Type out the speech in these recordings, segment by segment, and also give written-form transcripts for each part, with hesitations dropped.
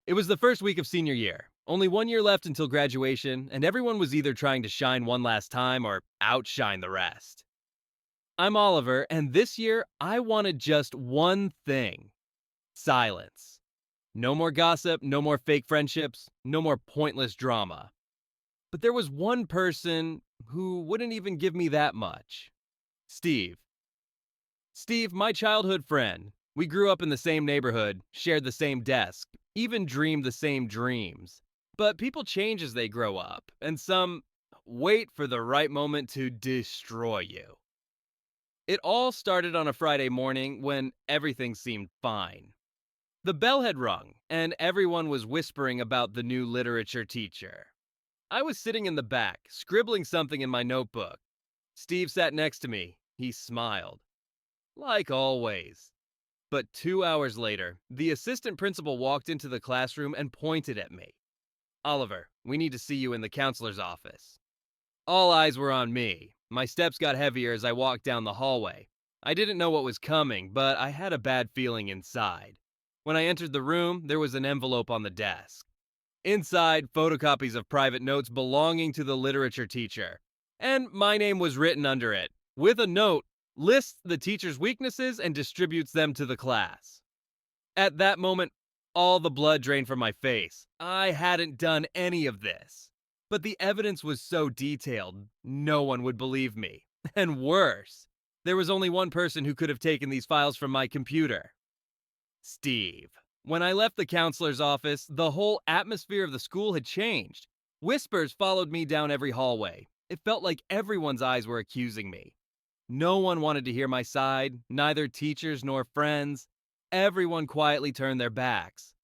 It was the first week of senior year. Only 1 year left until graduation, and everyone was either trying to shine one last time or outshine the rest. I'm Oliver, and this year I wanted just one thing: silence. No more gossip, no more fake friendships, no more pointless drama. But there was one person who wouldn't even give me that much: Steve. Steve, my childhood friend. We grew up in the same neighborhood, shared the same desk, even dreamed the same dreams. But people change as they grow up, and some wait for the right moment to destroy you. It all started on a Friday morning when everything seemed fine. The bell had rung, and everyone was whispering about the new literature teacher. I was sitting in the back, scribbling something in my notebook. Steve sat next to me. He smiled. Like always. But 2 hours later, the assistant principal walked into the classroom and pointed at me. Oliver, we need to see you in the counselor's office. All eyes were on me. My steps got heavier as I walked down the hallway. I didn't know what was coming, but I had a bad feeling inside. When I entered the room, there was an envelope on the desk. Inside, photocopies of private notes belonging to the literature teacher. And my name was written under it, with a note: lists the teacher's weaknesses and distributes them to the class. At that moment, all the blood drained from my face. I hadn't done any of this. But the evidence was so detailed, no one would believe me. And worse, there was only one person who could have taken these files from my computer: Steve. When I left the counselor's office, the whole atmosphere of the school had changed. Whispers followed me down every hallway. It felt like everyone's eyes were accusing me. No one wanted to hear my side, neither teachers nor friends. Everyone quietly turned their backs.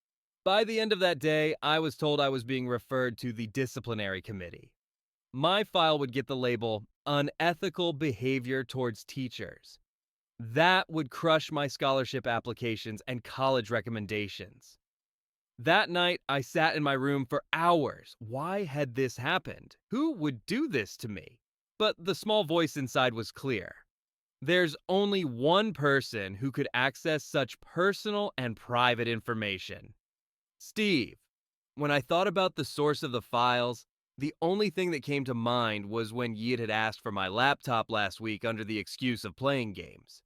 By the end of that day, I was told I was being referred to the disciplinary committee. My file would get the label unethical behavior towards teachers. That would crush my scholarship applications and college recommendations. That night, I sat in my room for hours. Why had this happened? Who would do this to me? But the small voice inside was clear. There's only one person who could access such personal and private information: Steve. When I thought about the source of the files, the only thing that came to mind was when Yeet had asked for my laptop last week under the excuse of playing games.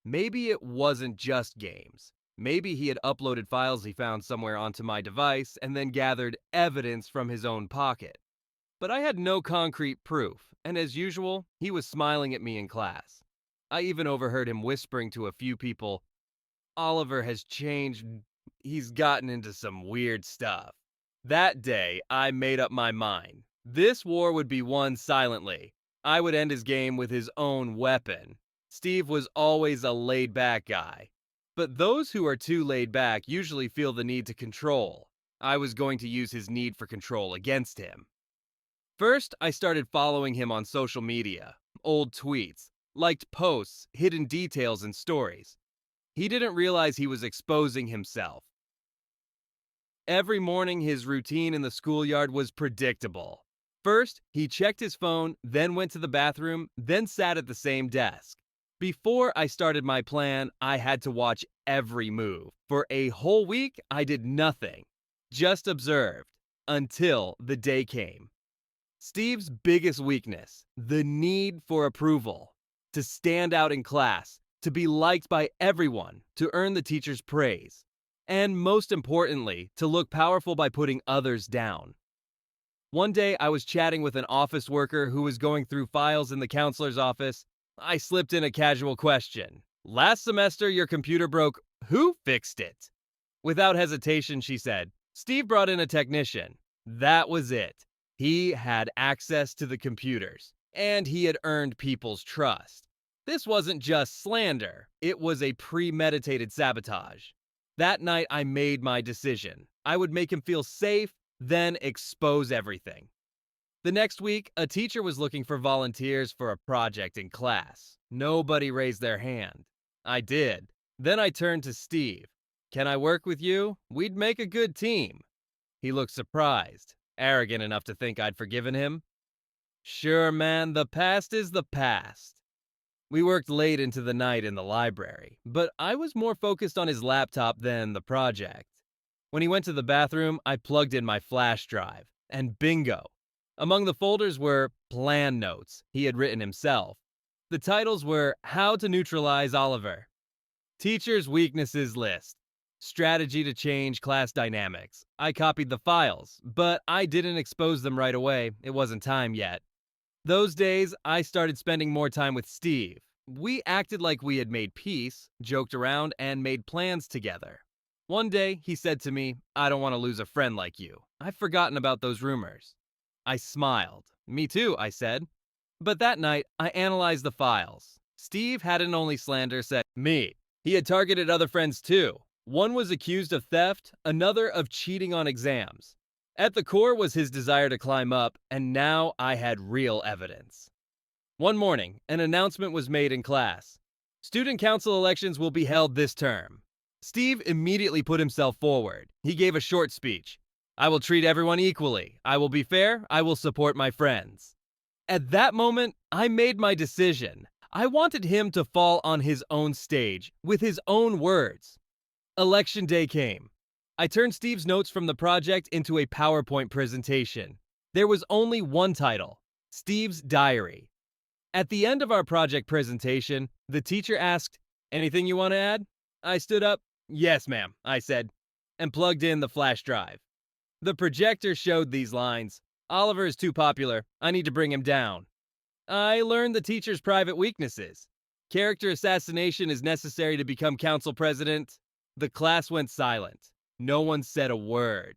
Maybe it wasn't just games. Maybe he had uploaded files he found somewhere onto my device and then gathered evidence from his own pocket. But I had no concrete proof, and as usual, he was smiling at me in class. I even overheard him whispering to a few people, "Oliver has changed. He's gotten into some weird stuff." That day, I made up my mind. This war would be won silently. I would end his game with his own weapon. Steve was always a laid-back guy. But those who are too laid back usually feel the need to control. I was going to use his need for control against him. First, I started following him on social media. Old tweets, liked posts, hidden details, and stories. He didn't realize he was exposing himself. Every morning, his routine in the schoolyard was predictable. First, he checked his phone, then went to the bathroom, then sat at the same desk. Before I started my plan, I had to watch every move. For a whole week, I did nothing, just observed, until the day came. Steve's biggest weakness: the need for approval. To stand out in class, to be liked by everyone, to earn the teacher's praise. And most importantly, to look powerful by putting others down. One day, I was chatting with an office worker who was going through files in the counselor's office. I slipped in a casual question. "Last semester, your computer broke. Who fixed it?" Without hesitation, she said, "Steve brought in a technician." That was it. He had access to the computers, and he had earned people's trust. This wasn't just slander. It was a premeditated sabotage. That night, I made my decision. I would make him feel safe, then expose everything. The next week, a teacher was looking for volunteers for a project in class. Nobody raised their hand. I did. Then I turned to Steve. "Can I work with you? We'd make a good team." He looked surprised, arrogant enough to think I'd forgiven him. Sure, man, the past is the past. We worked late into the night in the library, but I was more focused on his laptop than the project. When he went to the bathroom, I plugged in my flash drive, and bingo! Among the folders were plan notes he had written himself. The titles were How to Neutralize Oliver, Teacher's Weaknesses List, Strategy to Change Class Dynamics. I copied the files, but I didn't expose them right away. It wasn't time yet. Those days, I started spending more time with Steve. We acted like we had made peace, joked around, and made plans together. One day, he said to me, "I don't want to lose a friend like you. I've forgotten about those rumors." I smiled. "Me too," I said. But that night, I analyzed the files. Steve hadn't only slander said me. He had targeted other friends too. One was accused of theft, another of cheating on exams. At the core was his desire to climb up, and now I had real evidence. One morning, an announcement was made in class. Student council elections will be held this term. Steve immediately put himself forward. He gave a short speech. "I will treat everyone equally. I will be fair. I will support my friends." At that moment, I made my decision. I wanted him to fall on his own stage, with his own words. Election day came. I turned Steve's notes from the project into a PowerPoint presentation. There was only one title: Steve's Diary. At the end of our project presentation, the teacher asked, "Anything you want to add?" I stood up. "Yes, ma'am," I said, and plugged in the flash drive. The projector showed these lines: "Oliver is too popular. I need to bring him down." I learned the teacher's private weaknesses. Character assassination is necessary to become council president. The class went silent. No one said a word.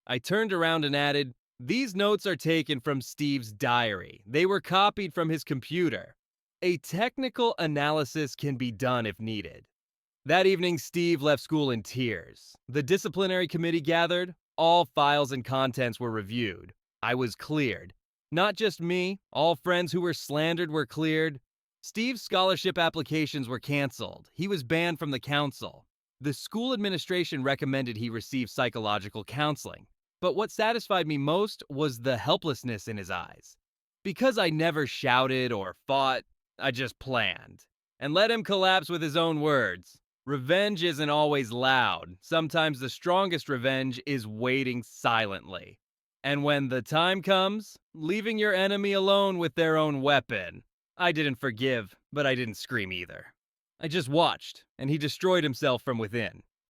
I turned around and added, "These notes are taken from Steve's diary. They were copied from his computer. A technical analysis can be done if needed." That evening, Steve left school in tears. The disciplinary committee gathered. All files and contents were reviewed. I was cleared. Not just me, all friends who were slandered were cleared. Steve's scholarship applications were canceled. He was banned from the council. The school administration recommended he receive psychological counseling. But what satisfied me most was the helplessness in his eyes. Because I never shouted or fought, I just planned. And let him collapse with his own words. Revenge isn't always loud. Sometimes the strongest revenge is waiting silently. And when the time comes, leaving your enemy alone with their own weapon. I didn't forgive, but I didn't scream either. I just watched, and he destroyed himself from within.